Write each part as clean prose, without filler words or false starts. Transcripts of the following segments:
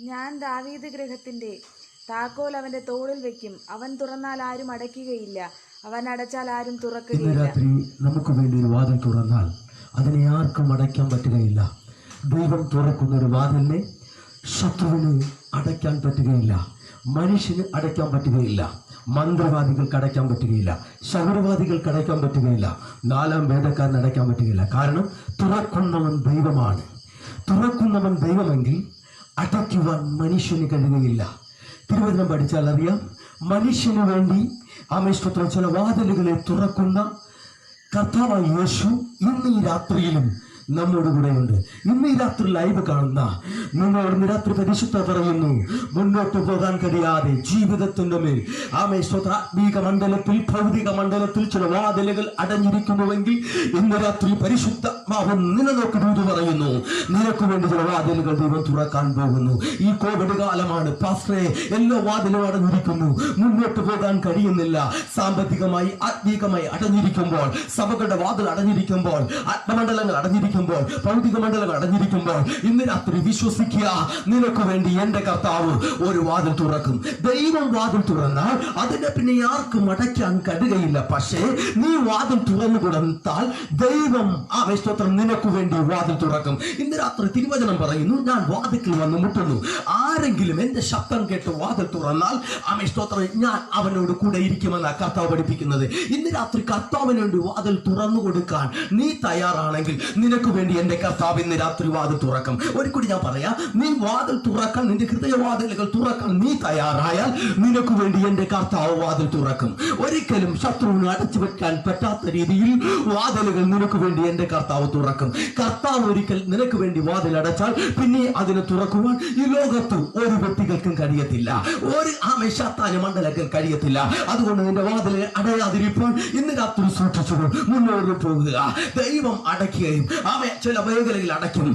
ഞാൻ ദാവീദ് ഗൃഹത്തിന്റെ താക്കോൽ അവന്റെ തോളിൽ വെക്കും. അവൻ തുറന്നാൽ ആരും അടയ്ക്കുകയില്ല, അവൻ അടച്ചാൽ ആരും തുറക്കുകയില്ല. ഇന്ന് രാത്രി നമുക്ക് വേണ്ടി ഒരു വാതിൽ തുറന്നാൽ അതിനെ ആർക്കും അടയ്ക്കാൻ പറ്റുകയില്ല. ദൈവം തുറക്കുന്ന ഒരു വാതിലിനെ ശത്രുവിന് അടയ്ക്കാൻ പറ്റുകയില്ല, മനുഷ്യന് അടയ്ക്കാൻ പറ്റുകയില്ല, മന്ത്രവാദികൾക്ക് അടയ്ക്കാൻ പറ്റുകയില്ല, ശകുനവാദികൾക്ക് അടയ്ക്കാൻ പറ്റുകയില്ല, നാലാം വേദക്കാരന് അടയ്ക്കാൻ പറ്റുകയില്ല. കാരണം തുറക്കുന്നവൻ ദൈവമാണ്. തുറക്കുന്നവൻ ദൈവമെങ്കിൽ അടയ്ക്കുവാൻ മനുഷ്യന് കഴിയുകയില്ല. തിരുവചനം പഠിച്ചാൽ അറിയാം, മനുഷ്യന് വേണ്ടി ആമേശ്വത്ര ചില വാതിലുകളെ തുറക്കുന്ന കർത്താവായ യേശു ഇന്ന് ഈ രാത്രിയിലും നമ്മോട് കൂടെയുണ്ട്. ഇന്ന് ഈ രാത്രി ലൈവ് കാണുന്ന നിങ്ങളോട് രാത്രി പരിശുദ്ധ പറയുന്നു, മുന്നോട്ട് പോകാൻ കഴിയാതെ ജീവിതത്തിന്റെ മേൽ ആത്മീക മണ്ഡലത്തിൽ ഭൗതിക മണ്ഡലത്തിൽ ചില വാതിലുകൾ അടഞ്ഞിരിക്കുന്നുവെങ്കിൽ ഇന്ന് രാത്രി പരിശുദ്ധാത്മാവ് നിന്നെ നോക്കുന്നത് പറയുന്നു, നിനക്ക് വേണ്ടി ചില വാതിലുകൾ ദൈവം തുറക്കാൻ പോകുന്നു. ഈ കോവിഡ് കാലമാണ് പാസ്റ്ററെ, എല്ലാ വാതിലും അടഞ്ഞിരിക്കുന്നു, മുന്നോട്ട് പോകാൻ കഴിയുന്നില്ല. സാമ്പത്തികമായി ആത്മീകമായി അടഞ്ഞിരിക്കുമ്പോൾ, സഭകളുടെ വാതിൽ അടഞ്ഞിരിക്കുമ്പോൾ, ആത്മമണ്ഡലങ്ങൾ അടഞ്ഞിരിക്കുമ്പോൾ, ഭൗതിക മണ്ഡലങ്ങൾ അടഞ്ഞിരിക്കുമ്പോൾ ഇന്ന് രാത്രി വിശ്വസിക്കുക, നിനക്ക് വേണ്ടി എന്റെ കർത്താവ് ഒരു വാതിൽ തുറക്കും. ദൈവം വാതിൽ തുറന്നാൽ അതിനെ പിന്നെ ആർക്കും അടയ്ക്കാൻ കഴിയുകയില്ല. പക്ഷേ നീ വാതിൽ തുറന്നു കൊടുത്താൽ ദൈവം സ്തോത്രം നിനക്ക് വേണ്ടി വാതിൽ തുറക്കും. ഇന്ന് രാത്രി തിരുവചനം പറയുന്നു, ഞാൻ വാതിൽക്കൽ വന്ന് മുട്ടുന്നു, ആരെങ്കിലും എന്റെ ശബ്ദം കേട്ട് വാതിൽ തുറന്നാൽ സ്തോത്രം ഞാൻ അവനോട് കൂടെ ഇരിക്കുമെന്നാണ് കർത്താവ് പഠിപ്പിക്കുന്നത്. ഇന്ന് രാത്രി കർത്താവിന് വേണ്ടി വാതിൽ തുറന്നു കൊടുക്കാൻ നീ തയ്യാറാണെങ്കിൽ നിനക്ക് വേണ്ടി എന്റെ കർത്താവ് ഇന്ന് രാത്രി വാതിൽ തുറക്കും. ഒരിക്കലും ഞാൻ പറയാം, നീ വാതിൽ തുറക്കാൻ, നിന്റെ ഹൃദയവാതിലുകൾ തുറക്കാൻ നീ തയ്യാറായാൽ നിനക്ക് വേണ്ടി എന്റെ കർത്താവ് വാതിൽ തുറക്കും. ഒരിക്കലും ശത്രുവിന് അടച്ചു വെക്കാൻ പറ്റാത്ത രീതിയിൽ വാതിലുകൾ നിനക്ക് വേണ്ടി എന്റെ കർത്താവ് തുറക്കും. കർത്താവ് ഒരിക്കൽ നിനക്ക് വേണ്ടി വാതിൽ അടച്ചാൽ പിന്നെ അതിനെ തുറക്കുവാൻ ഈ ലോകത്ത് ഒരു വ്യക്തികൾക്കും കഴിയത്തില്ല, ഒരു ശാത്താന മണ്ഡലത്തിൽ കഴിയത്തില്ല. അതുകൊണ്ട് നിന്റെ വാതിൽ അടയാതിരിപ്പോൾ ഇന്ന് രാത്രി സൂക്ഷിച്ചു മുന്നോട്ട് പോകുക. ദൈവം അടയ്ക്കുകയും ചില മേഖലയിൽ അടയ്ക്കും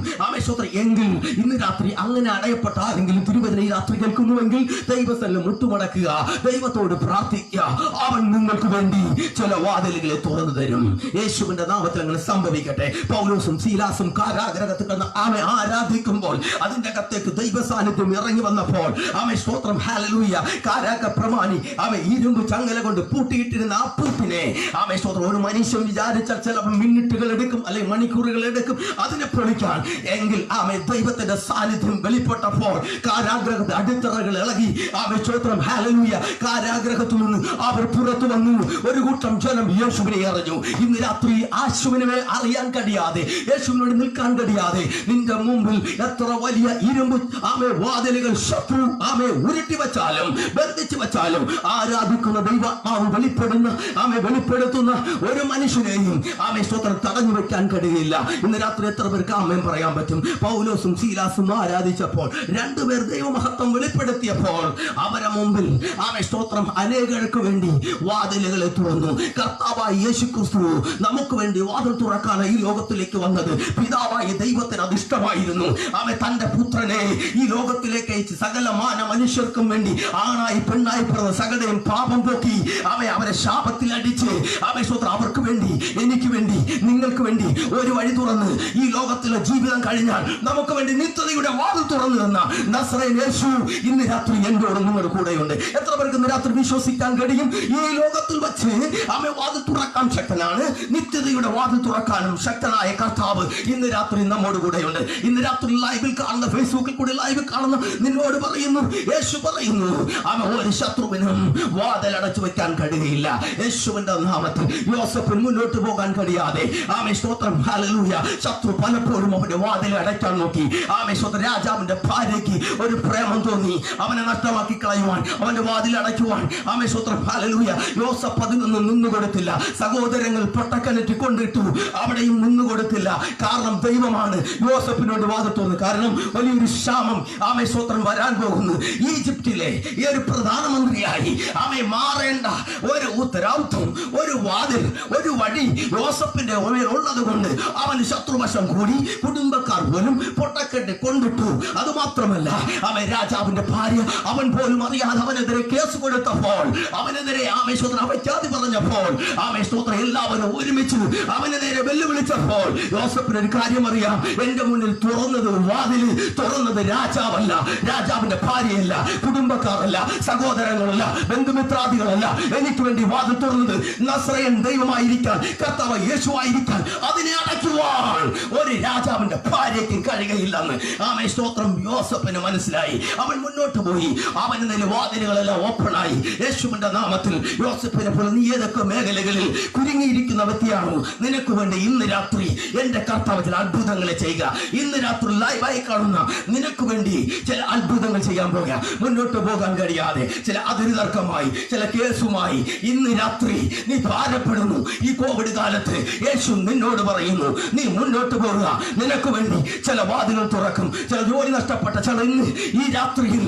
സ്വത്രം എങ്കിൽ ഇന്ന് രാത്രി അങ്ങനെ അടയപ്പെട്ട ആരെങ്കിലും തിരുവചന ഈ രാത്രി കേൾക്കുന്നുവെങ്കിൽ ദൈവസ്ഥലം മുട്ടുമടക്കുക, ദൈവത്തോട് പ്രാർത്ഥിക്കുക, അവൻ നിങ്ങൾക്ക് വേണ്ടി ചില വാതിലുകളെ തുറന്നു തരും. യേശുവിന്റെ നാമത്തിൽ അങ്ങനെ സംഭവിക്കട്ടെ. പൗലോസും സീലാസും കാരാഗ്രഹത്തിൽ കിടന്ന് ആരാധിക്കുമ്പോൾ അതിന്റെ അകത്തേക്ക് ദൈവ സാന്നിധ്യം ഇറങ്ങി വന്നപ്പോൾ സ്തോത്രം ഹല്ലേലൂയ, കാരാക പ്രമാണി ഇരുമ്പ് ചങ്ങല കൊണ്ട് പൂട്ടിയിട്ടിരുന്ന ആ പൂട്ടിനെ സ്തോത്രം ഒരു മനുഷ്യൻ വിചാരിച്ചാൽ ചിലപ്പോൾ മിനിറ്റുകൾ എടുക്കും, അല്ലെങ്കിൽ മണിക്കൂറുകൾ എടുക്കും അതിനെ പൊളിക്കാൻ. എങ്കിൽ ദൈവത്തിന്റെ സാന്നിധ്യം വെളിപ്പെട്ടപ്പോൾ കാരാഗ്രഹത്തെ അടിത്തറകൾ ഇളകി സ്തോത്രം ഹല്ലേലൂയ, കാരാഗ്രഹത്തിൽ നിന്ന് അവർ പുറത്തു വന്നു. ഒരു കൂട്ടം ജനം യേശുവിനെ അറിഞ്ഞു. ഇന്ന് രാത്രി യേശുവിനെ അറിയാൻ കഴിയാതെ, യേശുവിനോട് നിൽക്കാൻ കഴിയാതെ നിന്റെ മുമ്പിൽ എത്ര വലിയ ഇരുമ്പ് വാതിലുകൾ ശത്രു ഉരുട്ടി വെച്ചാലും ബന്ധിച്ചു വെച്ചാലും ആരാധിക്കുന്ന ദൈവാത്മാവ് വെളിപ്പെടുത്തുന്ന ഒരു മനുഷ്യനെയും സ്തോത്രം തടഞ്ഞു വെക്കാൻ കഴിയില്ല. ഇന്ന് രാത്രി എത്ര പേർക്ക് ആമേൻ പറയാൻ പറ്റും? പൗലോസും സീലാസും ആരാധിച്ചപ്പോൾ, രണ്ടുപേർ ദൈവമഹത്വം വെളിപ്പെടുത്തിയപ്പോൾ അവരെ മുമ്പിൽ സ്തോത്രം അനേകർക്ക് വേണ്ടി വാതിലുകളെ തുറന്നു. കർത്താവായ യേശുക്രിസ്തു നമുക്ക് വേണ്ടി വാതിൽ തുറക്കാൻ ഈ ലോകത്തിലേക്ക് വന്നത് പിതാവായ ദൈവത്തിന് അത് ഇഷ്ടമായിരുന്നു. തന്റെ പുത്രനെ ഈ ലോകത്തിലേക്ക് അയച്ച് സകല മാന മനുഷ്യർക്കും വേണ്ടി ആണായി പെണ്ണായി പിറന്ന സകലയും പാപം പോക്കി അവരെ ശാപത്തിൽ അടിച്ച് സ്തോത്രം അവർക്ക് വേണ്ടി, എനിക്ക് വേണ്ടി, നിങ്ങൾക്ക് വേണ്ടി ഒരു വഴി തുറന്ന് ഈ ലോകത്തിലെ ജീവിതം കഴിഞ്ഞാൽ നമുക്ക് വേണ്ടി നിത്യതയുടെ വാതിൽ തുറന്നു തന്ന നസറേൻ യേശു ഇന്ന് രാത്രി എന്നോട് നിങ്ങളുടെ കൂടെയുണ്ട്. എത്ര പേർക്ക് ഇന്ന് രാത്രി വിശ്വസിക്കാൻ കഴിയും? ഈ ലോകത്തിൽ വെച്ച് വാതിൽ തുറക്കാൻ ശക്തനാണ്, നിത്യതയുടെ വാതിൽ തുറക്കാനും ശക്തനായ കർത്താവ് ഇന്ന് രാത്രി നമ്മോട് കൂടെയുണ്ട്. ഇന്ന് രാത്രി ലൈവിൽ കാണുന്ന, ഫേസ്ബുക്കിൽ കൂടി ലൈവിൽ കാണുന്ന നിന്നോട് പറയുന്നു, യേശു പറയുന്നു, ഒരു ശത്രുവിനും വാതിൽ അടച്ചു വെക്കാൻ കഴിയില്ല. യേശുവിന്റെ നാമത്തിൽ യോസഫിന് മുന്നോട്ട് പോകാൻ കഴിയാതെ സ്തോത്രം ഹല്ലേലൂയ, ശത്രു പലപ്പോഴും അവന്റെ വാതിൽ അടയ്ക്കാൻ നോക്കി. സ്തോത്രം രാജാവിന്റെ ഭാര്യയ്ക്ക് ഒരു പ്രേമം തോന്നി, അവനെ നഷ്ടമാക്കി കളയുവാൻ, അവന്റെ വാതിൽ അടയ്ക്കുവാൻ സ്തോത്രം ഹല്ലേലൂയ. യോസഫ് അതിനൊന്നും നിന്നുകൊടുത്തില്ല. സഹോദരങ്ങൾ പൊട്ടക്കിണറ്റി കൊണ്ടിട്ടു, അവിടെയും നിന്നുകൊടുത്തില്ല. കാരണം ദൈവമാണ് യോസഫിനോട് വാതിൽ തുറന്നു. കാരണം വലിയൊരു ക്ഷാമം സ്തോത്രം വരാൻ പോകുന്നു. ഈജിപ്തിലെ ഈ ഒരു പ്രധാനമന്ത്രിയായി മാറേണ്ട ഒരു ഉത്തരവാദിത്വം, ഒരു വാതിൽ, ഒരു വഴി യോസഫിന്റെ ഉള്ളത് കൊണ്ട് അവന് ശത്രുവശം കൂടി കുടുംബക്കാർ പോലും പൊട്ടക്കെട്ട് കൊണ്ടിട്ടു. അത് മാത്രമല്ല, അവൻ രാജാവിന്റെ ഭാര്യ അവൻ പോലും അറിയാതെ അവനെതിരെ കേസ് കൊടുത്തപ്പോൾ, അവനെതിരെ ആമേശ്വരൻ അവയ്ക്കാതി പറഞ്ഞപ്പോൾ, ആമേശ്വരൻ എല്ലാവരും ഒരുമിച്ച് അവനെ നേരെ വെല്ലുവിളിച്ചപ്പോൾ യോസേഫിന് ഒരു കാര്യം അറിയാം. എന്റെ മുന്നിൽ വാതില് തുറന്നത് രാജാവല്ല, രാജാവിന്റെ ഭാര്യയല്ല, കുടുംബക്കാരല്ല, സഹോദരങ്ങളല്ല, ബന്ധുമിത്രാദികളല്ല. എനിക്ക് വേണ്ടി വാതിൽ തുറന്നത് നസ്രയൻ ദൈവമായിരിക്കാൻ, കർത്താവ് യേശുവായിരിക്കാൻ, അതിനെ അടയ്ക്കുവാൻ ഒരു രാജാവിന്റെ ഭാര്യയ്ക്ക് കഴിയുകയില്ലെന്ന് ആമേശ്വരം യോസേഫിന് മനസ്സിലായി. അവൻ മുന്നോട്ട് പോയി. അവന് നേരെ വാതിലുകളെല്ലാം ഓപ്പണായി. യേശുവിന്റെ നാമത്തിൽ യോസേഫിനെ പോലെ നീ ഏതൊക്കെ മേഖലകളിൽ കുരുങ്ങിയിരിക്കുന്ന വ്യക്തിയാണോ, നിനക്ക് വേണ്ടി ഇന്ന് രാത്രി എന്റെ കർത്താവ് ചില അത്ഭുതങ്ങളെ ചെയ്യുക. ഇന്ന് രാത്രി ലൈവായി കാണുന്ന നിനക്ക് വേണ്ടി ചില അത്ഭുതങ്ങൾ ചെയ്യാൻ പോകുക. മുന്നോട്ട് പോകാൻ കഴിയാതെ ചില അതിർതർക്കമായി, ചില കേസുമായി ഇന്ന് രാത്രി നീ ഭാരപ്പെടുന്നു. ഈ കോവിഡ് കാലത്ത് യേശു നിന്നോട് പറയുന്നു, നീ മുന്നോട്ട് പോകുക. നിനക്ക് വേണ്ടി ചില വാതിലുകൾ തുറക്കും. ചില ജോലി നഷ്ടപ്പെട്ട ചില ഇന്ന് ഈ രാത്രിയിൽ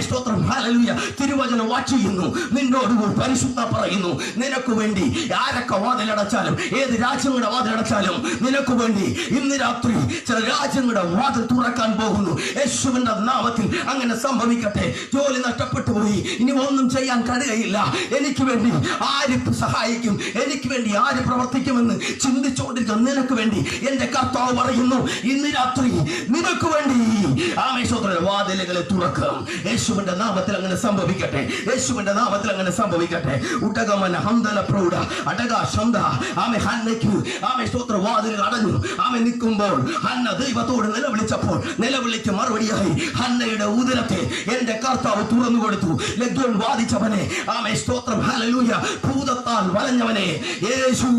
സ്തോത്രം ഹല്ലേലൂയ തിരുവചനം വായിക്കുന്നു. നിന്നോട് പരിശുദ്ധ പറയുന്നു, നിനക്ക് വേണ്ടി ആരൊക്കെ വാതിലടച്ചാലും, ഏത് രാജ്യങ്ങളുടെ വാതിലടച്ചാലും, നിനക്ക് വേണ്ടി ഇന്ന് രാത്രി ചില രാജ്യങ്ങളുടെ വാതിൽ തുറക്കാൻ പോകുന്നു. യേശുവിന്റെ നാമത്തിൽ അങ്ങനെ സംഭവിക്കട്ടെ. ജോലി നഷ്ടപ്പെട്ടു പോയി, ഇനി ഒന്നും ചെയ്യാൻ കഴിയുകയില്ല, എനിക്ക് വേണ്ടി ആര് സഹായിക്കും, എനിക്ക് വേണ്ടി ആര് പ്രവർത്തിക്കുമെന്ന് ചിന്തിച്ചുകൊണ്ടിരിക്കുന്ന നിനക്ക് വേണ്ടി എന്റെ കർത്താവ് പറയുന്നു, ഇന്ന് രാത്രി നിനക്ക് വേണ്ടി ആമേശ്വരന്റെ വാതിലുകളെ തുറക്കും. യേശുവിന്റെ നാമത്തിൽ അങ്ങനെ സംഭവിക്കട്ടെ. യേശുവിന്റെ നാമത്തിൽ അങ്ങനെ സംഭവിക്കട്ടെ. ഉടകമന ഹംദല പ്രൗഢ അടക ശബ്ദ ആമേ ഹന്നയ്ക്ക് ആമേശ്വര വാതിലുകൾ അടഞ്ഞു. ആമേ നിൽക്കുമ്പോൾ ഹന്ന ദൈവത്തോട് നിലവിളിച്ചപ്പോൾ നിലവിളിക്ക് മറുപടിയായി ഹന്നയുടെ ഉദരത്തെ എന്റെ കർത്താവ് തുറന്നു കൊടുത്തു. ലഗ്യോൻ വാദിച്ചവനെ ആമേ സ്തോത്രം ഹല്ലേലൂയ ഭൂതത്താൽ വലഞ്ഞവനെ യേശു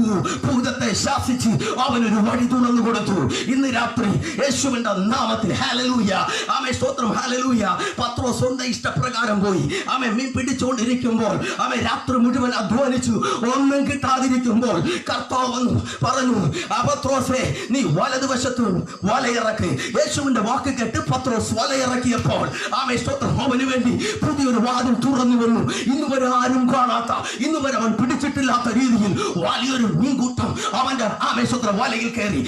ഭൂതത്തെ ശാസിച്ച് അവനൊരു വഴി തുറന്നു കൊടുത്തു. ഇന്ന് രാത്രി യേശുവിന്റെ നാമത്തിൽ ഹല്ലേലൂയ ആമേ സ്തോത്രം ഹല്ലേലൂയ. പത്രോസ് സ്വന്തം ഇഷ്ടപ്രകാരം പോയി ആമേ മീൻ പിടിച്ചുകൊണ്ടിരിക്കുമ്പോൾ ആമേ രാത്രി മുഴുവൻ അധ്വാനിച്ചു. ഒന്നും കിട്ടാതിരിക്കുമ്പോൾ കർത്താവ് പറഞ്ഞു, പത്രോസേ നീ വലതുവശത്ത് വലയിറക്ക്. യേശുവിന്റെ വാക്ക് കേട്ട് പത്രോസ് വലയിറക്കിയപ്പോൾ ആമേ സ്തോത്രം അവന് വേണ്ടി പുതിയൊരു വാതിൽ തുറന്നു വന്നു. ഇന്ന് വരെ ആരും കാണാത്ത, ഇന്ന് വരെ അവൻ പിടിച്ചിട്ടില്ലാത്ത രീതിയിൽ വലിയൊരു മീൻകൂട്ടം അവന്റെ ആമേ സ്തോത്രം വലയിൽ കയറി.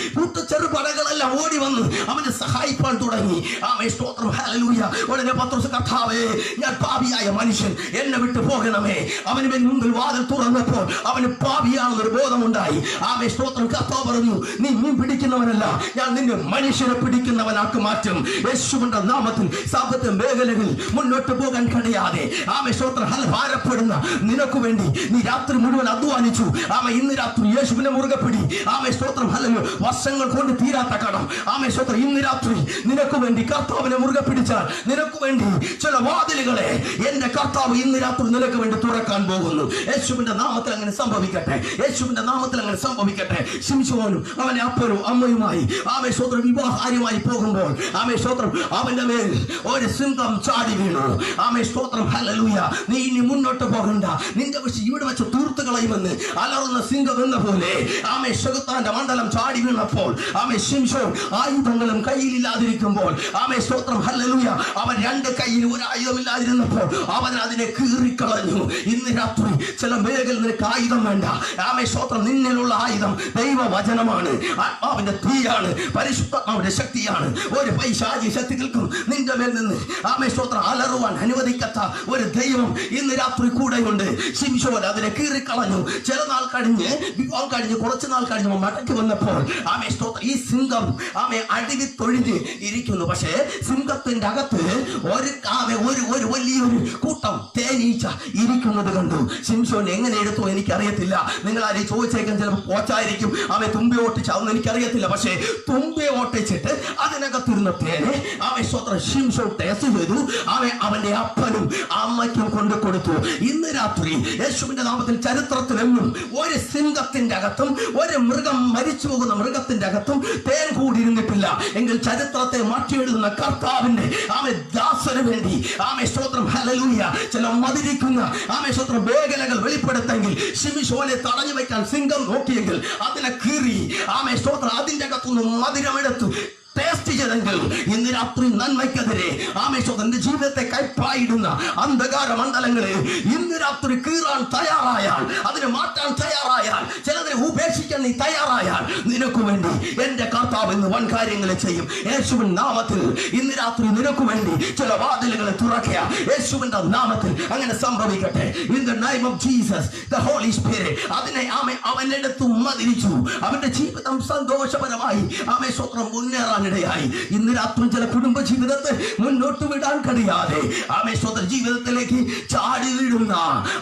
ചെറുപടകളെല്ലാം ഓടി വന്ന് അവനെ സഹായിക്കാൻ തുടങ്ങി. ആമേ സ്തോത്രം ഹല്ലേലൂയ. ഉടനെ പത്രോസ്, കർത്താവേ ഞാൻ പാപിയായ മനുഷ്യൻ, എന്നെ വിട്ടു പോകണമേ. അവന് മുമ്പിൽ വാതിൽ തുറന്നപ്പോൾ അവന് പാപിയാണെന്നൊരു ബോധമുണ്ടായി. ആമേ സ്തോത്രം. കർത്താവ് പറഞ്ഞു, നീ മീൻ പിടിക്കുന്നവനല്ല, ഞാൻ നിന്നെ മനുഷ്യനെ പിടിക്കുന്നവനാക്കി മാറ്റും. യേശുവിന്റെ നാമത്തിൽ സാമ്പത്തിക മേഖലകളിൽ മുന്നോട്ട് പോകാൻ കഴിയാതെ ആമേ സ്തോത്രം ഭാരപ്പെടുന്ന നിനക്ക് വേണ്ടി നീ രാത്രി മുഴുവൻ അധ്വാനിച്ചു. ആമേ ഇന്ന് രാത്രി യേശുവിനെ മുറുകെ പിടി. ആമേ സ്തോത്രം ഹല്ലേലൂയ. വർഷങ്ങൾ കൊണ്ട് തീരാത്ത കടം ആമേ സ്തോത്രം ഇന്ന് രാത്രി നിനക്ക് വേണ്ടി കർത്താവിനെ മുറുകെ പിടിച്ചാൽ നിനക്ക് വേണ്ടി ചില വാതിലുകളെ എന്റെ കർത്താവ് ഇന്ന് രാത്രി നിനക്ക് വേണ്ടി തുറക്കാൻ പോകുന്നു. യേശുവിന്റെ നാമത്തിൽ അങ്ങനെ സംഭവിക്കട്ടെ. യേശുവിന്റെ നാമത്തിൽ അങ്ങനെ സംഭവിക്കട്ടെ. ശിംശോനും അവന്റെ അപ്പനും അമ്മയുമായി ആമേ സ്തോത്രം വിവാഹാര്യമായി പോകുമ്പോൾ ആമേ സ്തോത്രം അവന്റെ മേൽ ഒരു സിംഹം ചാടി വീണു. ആമേ സ്തോത്രം ഹല്ലേലൂയ. നീ ഇനി മുന്നോട്ട് പോകണ്ട, നിന്റെ പക്ഷെ ഇവിടെ വെച്ച് തീർത്തു കളയുമെന്ന് അലറുന്ന സിംഹം എന്ന പോലെ ആമേ ശകുത്താന്റെ മണ്ഡലം ചാടി വീണപ്പോൾ ആമേ ശിംശോൻ ആയുധങ്ങളും കയ്യിലില്ലാതിരിക്കുമ്പോൾ ആമേ സ്തോത്രം ഹല്ലേലൂയ അവൻ രണ്ട് കയ്യിൽ ഒരു ആയുധമില്ലാതിരുന്നപ്പോൾ അവൻ അതിനെ കീറിക്കളഞ്ഞു. ഇന്ന് രാത്രി ചില മേഖല നിനക്ക് ആയുധം വേണ്ട. ആമേ സ്തോത്രം നിന്നിലുള്ള ആയുധം ദൈവവചനമാണ്, ആത്മാവിന്റെ തീയാണ്, പരിശുദ്ധാത്മാവിന്റെ ശക്തിയാണ്. ഒരു പൈശാചിക ശക്തികൾക്കും നിന്റെ മേൽ നിന്ന് ആമേ സ്തോത്രം അലറുവാൻ അനുവദിക്കാത്ത ഒരു ദൈവം ഇന്ന് രാത്രി കൂടെയുണ്ട്. ശിംശോൻ അതിനെ കീറിക്കളഞ്ഞു. ചില നാൾ കഴിഞ്ഞ് വിവാഹം കഴിഞ്ഞ് കുറച്ച് നാൾ കഴിഞ്ഞ് മടക്കി വന്നപ്പോൾ ആമേ സ്തോത്രം ഈ സിംഹം ആമേ അടിവി തൊഴിഞ്ഞ് ഇരിക്കുന്നു. പക്ഷേ സിംഹത്തിന്റെ അകത്ത് ഒരു വലിയൊരു കൂട്ടം തേനീച്ച ഇരിക്കുന്നത് കണ്ടു. ശിംശോൻ എങ്ങനെ എടുത്തോ എനിക്കറിയത്തില്ല. നിങ്ങൾ ആരെയും ചോദിച്ചേക്കാൻ ചിലപ്പോൾ പോച്ചായിരിക്കും. അവൻ തുമ്പി ഓട്ടിച്ചാവുന്ന എനിക്കറിയത്തില്ല. പക്ഷേ തുമ്പി ഓട്ടിച്ചിട്ട് അതിനകത്തിരുന്ന തേനെ അവൻ സ്വന്തം ശിംശോൻ ടേസ്റ്റ് ചെയ്തു. അവന്റെ അപ്പനും അമ്മയ്ക്കും കൊണ്ടു കൊടുത്തു. ഇന്ന് രാത്രി യേശുവിന്റെ നാമത്തിൽ ചരിത്രത്തിലെന്നും ഒരു സിംഹത്തിന്റെ അകത്തും ഒരു മൃഗം മരിച്ചു പോകുന്ന മൃഗത്തിന്റെ അകത്തും തേൻ കൂടിയിരുന്നിട്ടില്ല. എങ്കിൽ ചരിത്രത്തെ മാറ്റിയെഴുതുന്ന കർത്താവിന്റെ ദാസന് വേണ്ടി സ്തോത്രം ഹല്ലേലൂയ ചില മതിരിക്കുന്ന സ്തോത്രം മേഖലകൾ വെളിപ്പെടുത്തെങ്കിൽ ശിംശോനെ തടഞ്ഞു വയ്ക്കാൻ സിംഹം നോക്കിയെങ്കിൽ അതിനെ കീറി സ്തോത്രം അതിന്റെ അകത്തുനിന്ന് മധുരമെടുത്തു ടേസ്റ്റ് ചെയ്തെങ്കിൽ ഇന്ന് രാത്രി നന്മയ്ക്കെതിരെ ആമേശ്വരന്റെ ജീവിതത്തെ കൈപ്പായിടുന്ന അന്ധകാര മണ്ഡലങ്ങളെ ഇന്ന് രാത്രി കീറാൻ തയ്യാറായാൽ, അതിനെ മാറ്റാൻ തയ്യാറായാൽ, ചിലതിനെ ഉപേക്ഷിക്കാൻ നീ തയ്യാറായാൽ, നിനക്ക് വേണ്ടി എന്റെ കർത്താവ് ഇന്ന് വൻ കാര്യങ്ങളെ ചെയ്യും. യേശുവിൻ നാമത്തിൽ ഇന്ന് രാത്രി നിനക്ക് വേണ്ടി ചില വാതിലുകളെ തുറക്കുക. യേശുവിന്റെ നാമത്തിൽ അങ്ങനെ സംഭവിക്കട്ടെ. In the name of Jesus, the Holy Spirit അതിനെ അവനെടുത്ത് മതിരിച്ചു. അവന്റെ ജീവിതം സന്തോഷപരമായി ആമേശ്വരം മുന്നേറാനിടയായി. ഇന്ന് രാത്രി ചില കുടുംബ ജീവിതത്തെ മുന്നോട്ട് വിടാൻ കഴിയാതെ ആമേശ്വര ജീവിതത്തിലേക്ക് ചാടി വീഴുന്ന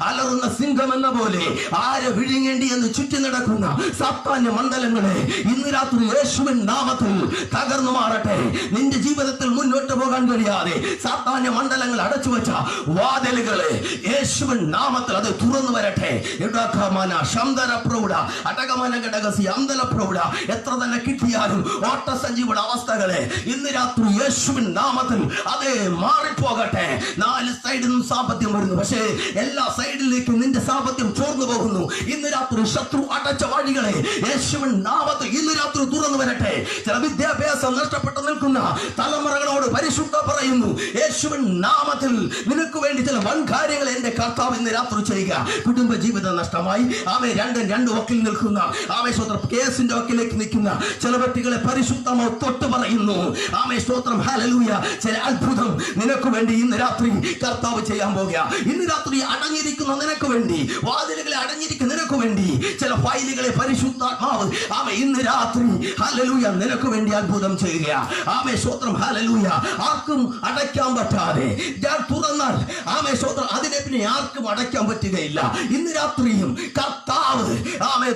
അലറുന്ന സിംഹം എന്ന പോലെ ആരെ വിഴുങ്ങേണ്ടി എന്ന് ചുറ്റി നടക്കുന്ന സാത്താന്യ മണ്ഡലങ്ങളെ ഇന്ന് രാത്രി യേശുവിൻ നാമത്തിൽ തകർന്നു മാറട്ടെ. നിന്റെ ജീവിതത്തിൽ മുന്നോട്ട് പോകാൻ കഴിയാതെ സാത്താന്യ മണ്ഡലങ്ങൾ അടച്ചു വെച്ച വാതിലുകളെ യേശുവിൻ നാമത്തിൽ അത് തുറന്നു വരട്ടെ. എത്ര തന്നെ കിട്ടിയാലും ഓട്ടസഞ്ജീവിയുടെ അവസ്ഥകളെ ഇന്ന് രാത്രി യേശുവിൻ നാമത്തിൽ അതേ മാറിപ്പോകട്ടെ. 4 സൈഡിൽ നിന്നും സാമ്പത്തികം വരുന്നു, പക്ഷേ എല്ലാ സൈഡിലേക്കും നിന്റെ സാമ്പത്തികം ചോർന്നു പോകുന്നു. ഇന്ന് രാത്രി ശത്രു അടച്ച വഴികളെ യേശുവിൻ നാമത്തിൽ ഇന്ന് രാത്രി തുറന്നു വരട്ടെ. ചില വിദ്യാഭ്യാസം നഷ്ടപ്പെട്ടു നിൽക്കുന്ന തലമുറകളോട് പരിശുദ്ധ പറയുന്നു, യേശുവിൻ നാമത്തിൽ നിനക്ക് വേണ്ടി ചില വൻ കാര്യങ്ങൾ എന്റെ കർത്താവ് ഇന്ന് രാത്രി ചെയ്യുക. കുടുംബ ജീവിതം നഷ്ടമായി രണ്ട് വക്കിൽ നിൽക്കുന്ന ആമേശ്വരം കേസിന്റെ വക്കിലേക്ക് നിൽക്കുന്ന ചില വ്യക്തികളെ പരിശുദ്ധമോ തൊട്ട് പറയുന്നു. ആമേശ്വരം ഹല്ലേലൂയ. ചില അത്ഭുതം നിനക്ക് വേണ്ടി ഇന്ന് രാത്രി കർത്താവ് ചെയ്യാൻ പോകുക. ഇന്ന് രാത്രി അടഞ്ഞിരിക്കുന്ന നിനക്ക് വേണ്ടി, വാതിലുകളെ അടഞ്ഞിരിക്കുന്ന നിനക്ക് വേണ്ടി, ചില ഫയലുകളെ പരിശുദ്ധാത്മാവ് ഇന്ന് രാത്രി ഹല്ലേലൂയ നിനക്ക് വേണ്ടി അത്ഭുതം ചെയ്യുക. ആമേശ്വരം ഹല്ലേലൂയ. ആർക്കും അടയ്ക്കാൻ പറ്റാതെ ഞാൻ തുറന്നാൽ ആമേശ്വരം അതിനെ പിന്നെ ആർക്കും അടയ്ക്കാൻ പറ്റുകയില്ല. ഇന്ന് രാത്രിയും കർത്താവ്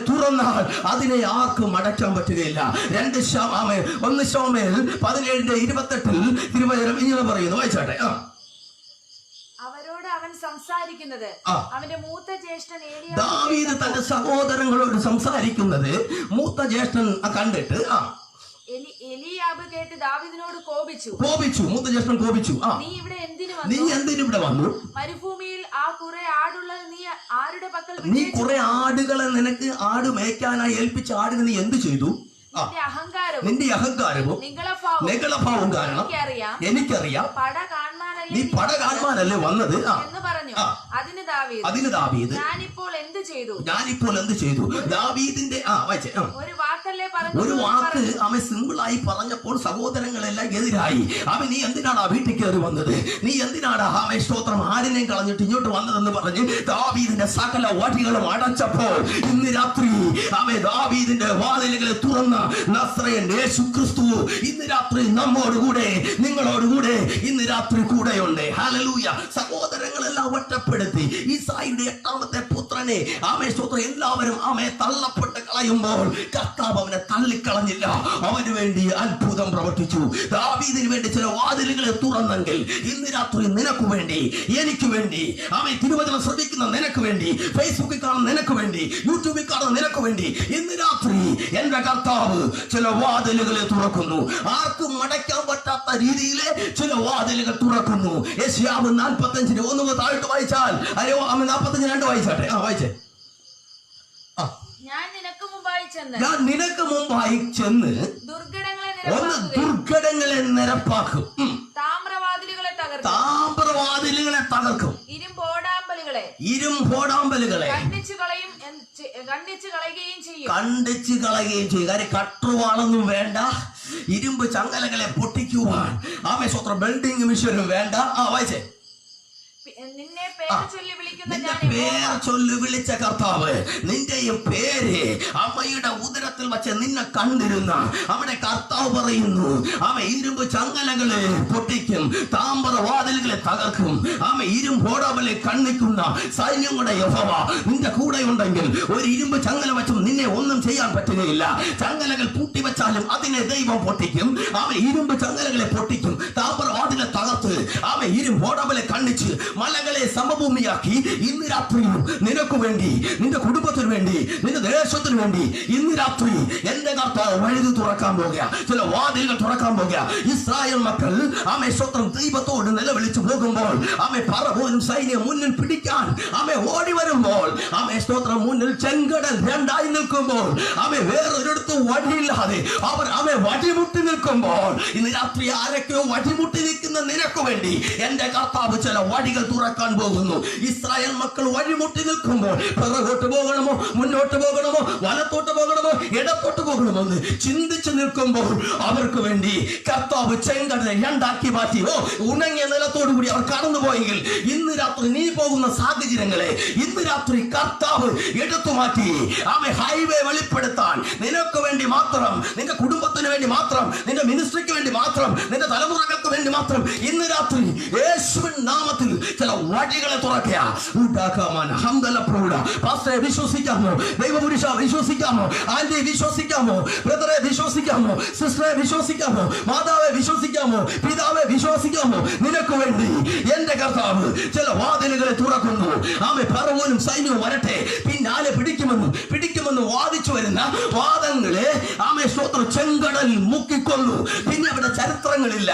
തുറന്നാൽ അതിനെ ആർക്കും അടയ്ക്കാൻ പറ്റുകയില്ല. 1 ശമൂവേൽ 17:28 തിരുവചനം ഇങ്ങനെ പറയുന്നു, വായിച്ചാട്ടെ. അവരോട് അവൻ സംസാരിക്കുന്നത് അവന്റെ മൂത്ത ജ്യേഷ്ഠൻ ദാവീദ് തന്റെ സഹോദരങ്ങളോട് സംസാരിക്കുന്നത് മൂത്ത ജ്യേഷ്ഠൻ കണ്ടിട്ട് എലിയാബ് കേട്ട് ദാവീദിനോട് കോപിച്ചു. മൂത്ത ജ്യേഷ്ഠൻ കോപിച്ചു. നീ എന്തിനു ഇവിടെ വന്നു? മരുഭൂമിയിൽ ആ കുറെ ആടുള്ളത് നീ ആരുടെ പക്കൽ? നീ കുറെ ആടുകളെ നിനക്ക് ആട് മേയ്ക്കാനായി ഏൽപ്പിച്ച ആടിന് നീ എന്ത് ചെയ്തു? നിന്റെ അഹങ്കാരവും നികളഭാവവും കാരണം എനിക്കറിയാം നീ പട കാണാനല്ലേ വന്നത് എന്ന് പറഞ്ഞു. അതിന് ദാവീദ് ഞാനിപ്പോൾ എന്ത് ചെയ്തു? ദാവീദിന്റെ ഒരു വാക്ക് അവൻ സിമ്പിളായി പറഞ്ഞപ്പോൾ സഹോദരങ്ങളെല്ലാം എതിരായി. അവൻ നീ എന്തിനാണ് ആ വീട്ടിൽ കയറി വന്നത്? നീ എന്തിനാണ് സ്തോത്രം ആടിനെയും കളഞ്ഞിട്ട് ഇങ്ങോട്ട് വന്നതെന്ന് പറഞ്ഞ് ദാവീദിന്റെ സകല വഴികളും അടച്ചപ്പോൾ ഇന്ന് രാത്രി അവൻ ദാവീദിന്റെ വാതിലുകളെ തുറന്ന നസ്രയൻ യേശു ക്രിസ്തു ഇന്ന് രാത്രി നമ്മോടുകൂടെ നിങ്ങളോടുകൂടെ ഇന്ന് രാത്രി കൂടെയുണ്ട്. ഹല്ലേലൂയ. സഹോദരങ്ങളെല്ലാം ഒറ്റപ്പെടുത്തി ഈസായിയുടെ 8ാമത്തെ പുത്രനെ സ്തോത്രം എല്ലാവരും തള്ളപ്പെട്ട് കളയുമ്പോൾ കർത്താവ് അവനെ തള്ളിക്കളഞ്ഞില്ല. അവന് വേണ്ടി അത്ഭുതം പ്രവർത്തിച്ചു. ദാവീദിന് വേണ്ടി ചില വാതിലുകളെ തുറന്നെങ്കിൽ ഇന്ന് രാത്രി നിനക്ക് വേണ്ടി, എനിക്ക് വേണ്ടി, തിരുവചനം ശ്രദ്ധിക്കുന്ന നിനക്ക് വേണ്ടി, ഫേസ്ബുക്കിൽ കാണുന്ന നിനക്ക് വേണ്ടി, യൂട്യൂബിൽ കാണുന്ന നിനക്ക് വേണ്ടി ഇന്ന് രാത്രി എന്റെ കർത്താവ് ചില വാതിലുകളെ തുറക്കുന്നു. ആർക്കും അടയ്ക്കാൻ പറ്റാത്ത രീതിയിലെ ചില വാതിലുകൾ തുറക്കുന്നു. യെശയ്യാവ് 45:1 താഴോട്ട് വായിച്ചാൽ 45:2 വായിച്ചാട്ടെ. വായിച്ചേ. ഞാൻ നിനക്ക് മുമ്പായി ചെന്ന് ദുർഘടങ്ങളെ നിരപ്പാക്കും. താമ്രവാതിലുകളെ തകർക്കും. ഇരുമ്പോടാമ്പലുകളെ കണ്ടിച്ചു കളയുകയും ചെയ്യും. കാര്യം കട്ടുവാളൊന്നും വേണ്ട, ഇരുമ്പ് ചങ്ങലകളെ പൊട്ടിക്കുവാൻ ബിൽഡിംഗ് മിഷനും വേണ്ട. വായിച്ചേ. നിന്നെ പേർ ചൊല്ലി വിളിച്ച കർത്താവ് നിന്റെയും പേര് അമ്മയുടെ ഉദരത്തിൽ വച്ച് നിന്നെ കണ്ടിരുന്ന അവിടെ കർത്താവ് പറയുന്നു, ഇരുമ്പ് ചങ്ങലകളെ പൊട്ടിക്കും, താമ്രവാതിലുകളെ തകർക്കും. ഇരുമ്പോടാവലെ കണ്ണിക്കുന്ന സൈന്യങ്ങളുടെ യഹോവ നിന്റെ കൂടെ ഉണ്ടെങ്കിൽ ഒരു ഇരുമ്പ് ചങ്ങല വെച്ചും നിന്നെ ഒന്നും ചെയ്യാൻ പറ്റുകയില്ല. ചങ്ങലകൾ പൂട്ടിവെച്ചാലും അതിനെ ദൈവം പൊട്ടിക്കും. ഇരുമ്പ് ചങ്ങലകളെ പൊട്ടിക്കും, താമ്രവാതിലെ തകർക്കും. തകർത്ത് ഇരുമ്പോടവലെ കണ്ണിച്ച് മലകളെ സമഭൂമിയാക്കി ഇന്ന് രാത്രിയും നിനക്ക് വേണ്ടി, നിന്റെ കുടുംബത്തിന് വേണ്ടി, നിന്റെ ദേശത്തിന് വേണ്ടി ഇന്ന് രാത്രി എന്റെ കർത്താവ് വഴുതി തുറക്കാൻ പോകുക, ചില വാതിലുകൾ തുറക്കാൻ പോകുക. ഇസ്രായേൽ മക്കൾ സ്വത്രം ദൈവത്തോട് നിലവിളിച്ചു പോകുമ്പോൾ പറവോനും സൈന്യം മുന്നിൽ പിടിക്കാൻ ഓടി വരുമ്പോൾ സ്തോത്രം മുന്നിൽ ചെങ്കടൽ രണ്ടായി നിൽക്കുമ്പോൾ വേറൊരിടത്ത് വഴിയില്ലാതെ അവർ വഴിമുട്ടി നിൽക്കുമ്പോൾ ഇന്ന് രാത്രി ആരൊക്കെയോ വഴിമുട്ടി നിൽക്കുന്ന നിനക്ക് വേണ്ടി എന്റെ കർത്താവ് ചില വഴികൾ തുറക്കാൻ പോകുന്നു. ഇസ്രായേൽ മക്കൾ വഴിമുട്ടി നിൽക്കുമ്പോൾ പിറകോട്ട് പോകണമോ, മുന്നോട്ട് പോകണമോ, വലത്തോട്ട് പോകണമോ, ഇടത്തോട്ട് പോകണമോ എന്ന് ചിന്തിച്ചു നിൽക്കുമ്പോൾ അവർക്ക് വേണ്ടി കർത്താവ് ചെങ്കടലെ രണ്ടാക്കി മാറ്റി. ഉണങ്ങിയ നിലത്തോടു കൂടി അവർ കടന്നുപോയെങ്കിൽ ഇന്ന് രാത്രി നീ പോകുന്ന സാഹചര്യങ്ങളെ ഇന്ന് രാത്രി കർത്താവ് എടുത്തു മാറ്റി ഹൈവേ വെളിപ്പെടുത്താൻ നിനക്ക് വേണ്ടി മാത്രം, നിന്റെ കുടുംബത്തിന് വേണ്ടി മാത്രം, നിന്റെ മിനിസ്ട്രിക്ക് വേണ്ടി മാത്രം, നിന്റെ തലമുറകൾക്ക് വേണ്ടി മാത്രം ഇന്ന് രാത്രി യേശുവിൻ നാമത്തിൽ ചില വഴികളെ തുറക്കുക. വിശ്വസിക്കാമോ? ദൈവപുരുഷ വിശ്വസിക്കാമോ? ആന്റി വിശ്വസിക്കാമോ? ബ്രദറെ വിശ്വസിക്കാമോ? സിസ്റ്ററെ വിശ്വസിക്കാമോ? മാതാവെ വിശ്വസിക്കാമോ? പിതാവെ വിശ്വസിക്കാമോ? നിനക്ക് വേണ്ടി എന്റെ കർത്താവ് ചില വാതിലുകളെ തുറക്കുന്നു. പറവോനും സൈന്യവും വരട്ടെ, പിന്നാലെ പിടിക്കുമെന്ന് വാദിച്ചു വരുന്ന വാദങ്ങളെ സ്തോത്രം ചെങ്കടൽ മുക്കിക്കൊന്നു. പിന്നെ അവിടെ ചരിത്രങ്ങളില്ല.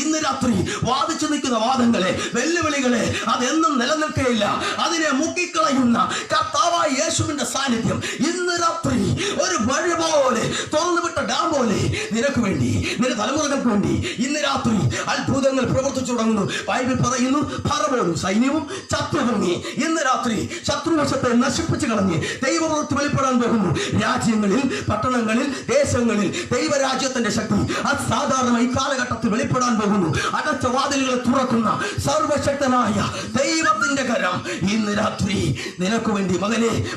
ഇന്ന് രാത്രി വാദിച്ചു നിൽക്കുന്ന വാദങ്ങളെ, വെല്ലുവിളികളെ അതെന്നും നിലനിൽക്കുകയില്ല. അതിനെ മുക്കിക്കളയുന്ന കർത്താവായ യേശുവിന്റെ സാന്നിധ്യം ഇന്ന് രാത്രി ഒരു വഴി പോലെ, തുറന്നുവിട്ട ഡാം പോലെ നിനക്ക് വേണ്ടി, നിന്റെ തലമുറകൾക്ക് വേണ്ടി ഇന്ന് രാത്രി അത്ഭുതങ്ങൾ പ്രവർത്തിച്ചു തുടങ്ങുന്നു. ബൈബിൾ പറയുന്നു, പറവോനും സൈന്യവും ചത്തുപൊങ്ങി. ഇന്ന് രാത്രി ശത്രുവശത്തെ നശിപ്പിച്ചു കളഞ്ഞ് ദൈവവൃത്തി വെളിപ്പെടാൻ പോകുന്നു. രാജ്യങ്ങളിൽ, പട്ടണങ്ങളിൽ, ദേശങ്ങളിൽ ദൈവരാജ്യത്തിന്റെ ശക്തി അസാധാരണമായി കാലഘട്ടത്തിൽ വെളിപ്പെടാൻ പോകുന്നു. അടച്ച വാതിലുകൾ തുറക്കുന്ന സർവശക്തനായ ദൈവത്തിന്റെ കരം ഇന്ന് രാത്രി നിനക്ക് വേണ്ടി,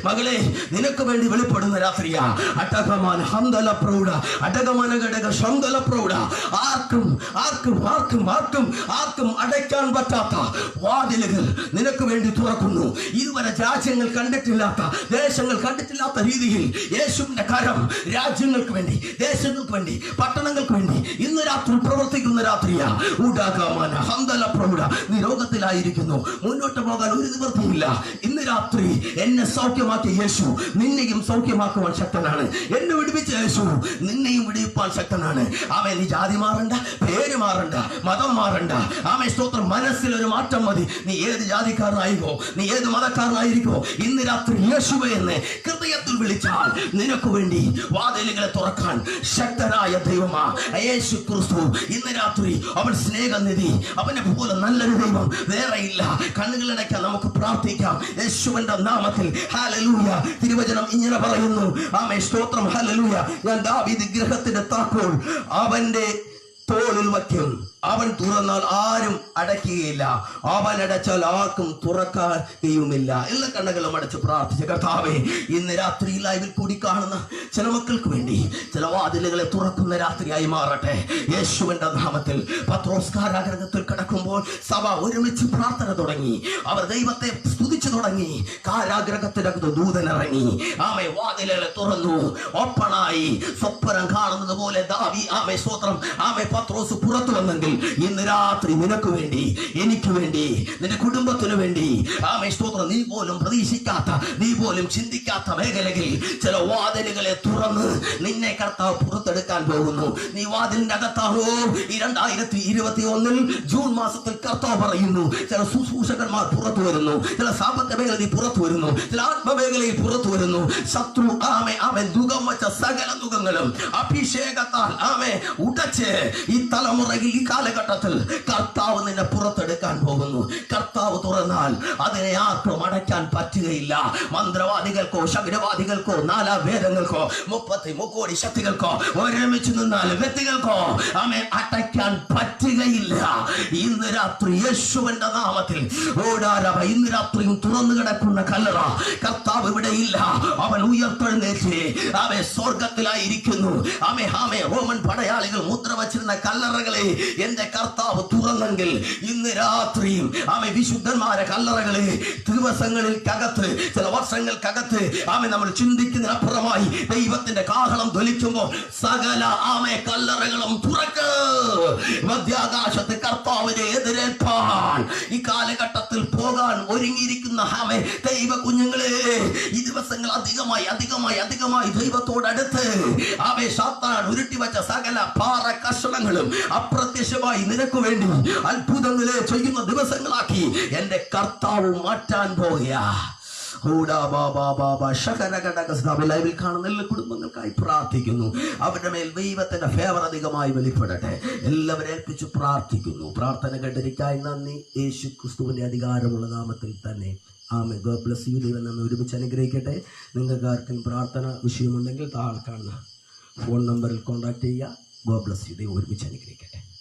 മകളെ നിനക്ക് വേണ്ടി വെളിപ്പെടുന്ന രാത്രിയാ. അടകമാന ഹംദല പ്രൗഢ, അടകമാന ഘടക ശംദല പ്രൗഢ. ആർക്കും അടയ്ക്കാൻ പറ്റാത്ത വാതിലുകൾ നിനക്ക് വേണ്ടി തുറക്കുന്നു. ഇതുവരെ രാജ്യങ്ങൾ കണ്ടിട്ടില്ലാത്ത, ദേശങ്ങൾ കണ്ടിട്ടില്ലാത്ത രീതിയിൽ യേശുവിന്റെ കരം രാജ്യങ്ങൾക്ക് വേണ്ടി, ദേശങ്ങൾക്ക് വേണ്ടി, പട്ടണങ്ങൾക്ക് വേണ്ടി ഇന്ന് രാത്രി പ്രവർത്തിക്കുന്ന രാത്രിയാ. ഉടാകമാന ഹംദല പ്രൗഢ. നീ രോഗത്തിലായിരിക്കുന്നു, മുന്നോട്ട് പോകാൻ ഒരു നിവൃത്തിയില്ല. ഇന്ന് രാത്രി എന്നെ സൗഖ്യമാക്കിയ യേശു നിന്നെയും സൗഖ്യമാക്കുവാൻ ശക്തനാണ്. എന്നെ വിടുവിച്ച യേശു നിന്നെയും വിടുവിപ്പാൻ ശക്തനാണ്. നീ ജാതി മാറണ്ട, പേര് മാറണ്ട, മതം മാറണ്ട. സ്തോത്രം മനസ്സിലൊരു മാറ്റം മതി. നീ ഏത് ജാതിക്കാരനായിക്കോ, നീ ഏത് മതക്കാരനായിരിക്കോ, ഇന്ന് രാത്രി യേശുവേ എന്ന് ഹൃദയത്തിൽ വിളിച്ചാൽ നിനക്ക് വേണ്ടി വാതിലുകളെ തുറക്കാൻ ശക്തനായ ദൈവമാ യേശു ക്രിസ്തു. ഇന്ന് രാത്രി അവൻ സ്നേഹനിധി, അവനെ പോലെ നല്ലൊരു ദൈവം വേറെ ഇല്ല. കണ്ണുകളടയ്ക്കാൻ നമുക്ക് പ്രാർത്ഥിക്കാം യേശുവിന്റെ നാമത്തിൽ. ഹല്ലേലൂയ. തിരുവചനം ഇങ്ങനെ പറയുന്നു, സ്തോത്രം, ഹല്ലേലൂയ. ഞാൻ ദാവീദ് ഗൃഹത്തിന്റെ താക്കോൽ അവന്റെ തോളിൽ വയ്ക്കും, അവൻ തുറന്നാൽ ആരും അടയ്ക്കുകയില്ല, അവൻ അടച്ചാൽ ആർക്കും തുറക്കുകയുമില്ല. എല്ലാ കണ്ണുകളും അടച്ച് പ്രാർത്ഥിച്ച കർത്താവേ, ഇന്ന് രാത്രി ലൈവിൽ കൂടി കാണുന്ന ചില മക്കൾക്ക് വേണ്ടി ചില വാതിലുകളെ തുറക്കുന്ന രാത്രിയായി മാറട്ടെ യേശുവിന്റെ നാമത്തിൽ. പത്രോസ് കാരാഗൃഹത്തിൽ കിടക്കുമ്പോൾ സഭ ഒരുമിച്ച് പ്രാർത്ഥന തുടങ്ങി. അവർ ദൈവത്തെ സ്തുതിച്ചു തുടങ്ങി. കാരാഗൃഹത്തിനകത്ത് ദൂതൻ ഇറങ്ങി. വാതിലുകളെ തുറന്നു, ഓപ്പണായി. സ്വപ്നം കാണുന്നത് പോലെ സ്തോത്രം, പത്രോസ് പുറത്തു വന്നെങ്കിൽ ഇന്ന് രാത്രി നിനക്ക് വേണ്ടി, എനിക്ക് വേണ്ടി, നിന്റെ കുടുംബത്തിന് വേണ്ടി സ്തോത്രം, നീ പോലും പ്രതീക്ഷിക്കാത്ത, നീ പോലും ചിന്തിക്കാത്ത മേഖലകളിൽ ചില വാതിലുകളെ തുറന്ന് നിന്നെ കർത്താവ് പുറത്തെടുക്കാൻ പോകുന്നു. നീ വാതിലിന്റെ അകത്താണോ? ഈ 2021 ജൂൺ മാസത്തിൽ കർത്താവ് പറയുന്നു, ചില ശുശ്രൂഷകന്മാർ പുറത്തു വരുന്നു, ചില സാമ്പത്തിക മേഖലയിൽ പുറത്തു വരുന്നു, ചില ആത്മമേഖലയിൽ പുറത്തു വരുന്നു. ശത്രു അവൻ ദുഃഖം വെച്ച സകല ദുഃഖങ്ങളും അഭിഷേകത്താൽ ഉടച്ച് ഈ തലമുറയിൽ, ഈ കാലഘട്ടത്തിൽ കർത്താവ് നിന്നെ പുറത്തെടുക്കാൻ പോകുന്നു. കർത്താവ് തുറന്നാൽ അതിനെ ആർക്കും അടയ്ക്കാൻ പറ്റുകയില്ല. മന്ത്രവാദികൾക്കോ, ശകുനവാദികൾക്കോ, നാലാവേദങ്ങൾക്കോ, 33 കോടി ശക്തികൾക്കോ, ഒരുമിച്ച് നിന്നാൽ വ്യക്തികൾക്കോ അടയ്ക്കാൻ പറ്റുകയില്ല. ഇന്ന് രാത്രി യേശുവിന്റെ നാമത്തിൽ ഇന്ന് രാത്രിയും തുറന്നു കിടക്കുന്ന കല്ലറ കർത്താവ് ഇവിടെ ഇല്ല. അവൻ ഉയർത്തെഴുന്നേറ്റ് സ്വർഗത്തിലായിരിക്കുന്നു. റോമൻ പടയാളികൾ മുദ്ര വച്ചിരുന്ന കല്ലറകളെ എന്റെ കർത്താവ് തുറന്നെങ്കിൽ ഇന്ന് രാത്രിയും വിശുദ്ധന്മാരെ കല്ലറകളെ ദിവസങ്ങളിൽക്കകത്ത്, ചില വർഷങ്ങൾക്കകത്ത് നമ്മൾ ചിന്തിക്കുന്നതിനപ്പുറമായി ദൈവത്തിന്റെ കാഹളം ധ്വനിക്കുമ്പോൾ സകല കല്ലറകളും തുറക്ക്. ഈ ആകാശത്ത് കർത്താവിനെ എതിരേൽപ്പാൻ ഈ കാലഘട്ടത്തിൽ പോകാൻ ഒരുങ്ങിയിരിക്കുന്ന ദൈവ കുഞ്ഞുങ്ങളെ, ഈ ദിവസങ്ങൾ അധികമായി ദൈവത്തോടടുത്ത് സാത്താൻ ഉരുട്ടിവച്ച സകല പാറ കഷണങ്ങളും അപ്രത്യക്ഷമായി നിനക്ക് വേണ്ടി അത്ഭുതങ്ങളെ ചെയ്യുന്ന ദിവസങ്ങളാക്കി എന്റെ കർത്താവ് മാറ്റാൻ പോകുക. ലൈവിൽ കാണുന്ന എല്ലാ കുടുംബങ്ങൾക്കായി പ്രാർത്ഥിക്കുന്നു. അവരുടെ മേൽ ദൈവത്തിന്റെ ഫേവർ അധികമായി വെളിപ്പെടട്ടെ. എല്ലാവരെ ഏൽപ്പിച്ചു പ്രാർത്ഥിക്കുന്നു. പ്രാർത്ഥന കേട്ടിരിക്കായി നന്ദി. യേശു ക്രിസ്തുവിന്റെ അധികാരമുള്ള നാമത്തിൽ തന്നെ ആമേൻ. God bless you. ദൈവം നമ്മെ ഒരുമിച്ച് അനുഗ്രഹിക്കട്ടെ. നിങ്ങൾക്ക് ആർക്കും പ്രാർത്ഥന വിഷയമുണ്ടെങ്കിൽ താഴെ കാണുന്ന ഫോൺ നമ്പറിൽ കോൺടാക്ട് ചെയ്യുക. God bless you. ദൈവം ഒരുമിച്ച് അനുഗ്രഹിക്കട്ടെ.